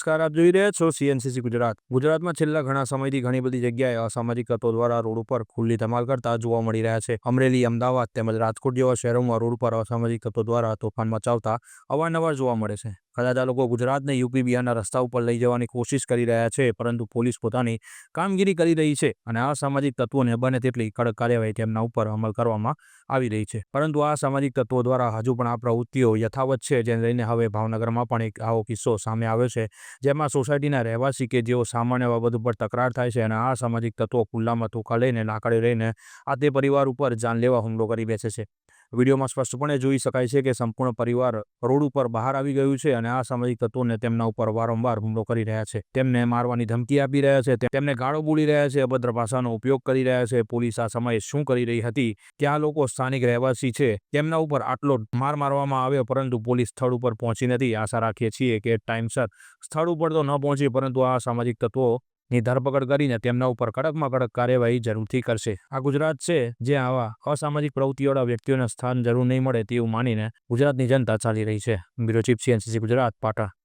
નમસ્કાર, આપ જોઈ રહ્યા છો સીએનસીસી ગુજરાત. ગુજરાતમાં છેલ્લા ઘણા સમયથી ઘણી બધી જગ્યાએ અસામાજિક તત્વો દ્વારા રોડ ઉપર ખુલ્લી ધમાલ કરતા જોવા મળી રહ્યા છે. અમરેલી, અમદાવાદ તેમજ રાજકોટ જેવા શહેરોમાં રોડ પર અસામાજિક તત્વો દ્વારા તોફાન મચાવતા અવારનવાર જોવા મળે છે. કદાચ આ લોકો ગુજરાતને યુપી, બિહારના રસ્તા ઉપર લઈ જવાની કોશિશ કરી રહ્યા છે, પરંતુ પોલીસ પોતાની કામગીરી કરી રહી છે અને આ સામાજિક તત્વોને બને તેટલી કડક કાર્યવાહી તેમના ઉપર અમલ કરવામાં આવી રહી છે. પરંતુ આ સામાજિક તત્વો દ્વારા હજુ પણ આ પ્રવૃત્તિઓ યથાવત છે, જેને લઈને હવે ભાવનગરમાં પણ એક આવો કિસ્સો સામે આવ્યો છે, જેમાં સોસાયટીના રહેવાસી કે જેઓ સામાન્ય બાબત ઉપર તકરાર થાય છે અને આ સામાજિક તત્વો ખુલ્લામાં ધોકા લઈને લાકડી લઈને આ તે પરિવાર ઉપર જાનલેવા હુમલો કરી બેસે છે. વિડીયોમાં સ્પષ્ટપણે જોઈ શકાય છે કે સંપૂર્ણ પરિવાર રોડ ઉપર બહાર આવી ગયું છે અને આ સામાજિક તત્વોને તેમના ઉપર વારંવાર હુમલો કરી રહ્યા છે. તેમને મારવાની ધમકી આપી રહ્યા છે, તેમને ગાળો બોલી રહ્યા છે, અભદ્ર ભાષાનો ઉપયોગ કરી રહ્યા છે. પોલીસ આ સમયે શું કરી રહી હતી, ત્યાં લોકો સ્થાનિક રહેવાસી છે તેમના ઉપર આટલો માર મારવામાં આવ્યો, પરંતુ પોલીસ સ્થળ ઉપર પહોંચી નથી. આશા રાખીએ છીએ કે ટાઈમસર સ્થળ ઉપર તો ન પહોંચી, પરંતુ આ સામાજિક તત્વો ની ધરપકડ કરીને તેમના ઉપર કડકમાં કડક કાર્યવાહી જરૂરથી કરશે. આ ગુજરાત છે, જ્યાં આવા અસામાજિક પ્રવૃત્તિવાળા વ્યક્તિઓને સ્થાન જરૂર નહીં મળે તેવું માનીને ગુજરાતની જનતા ચાલી રહી છે. Bureau chief, CNCC Gujarat, Patan.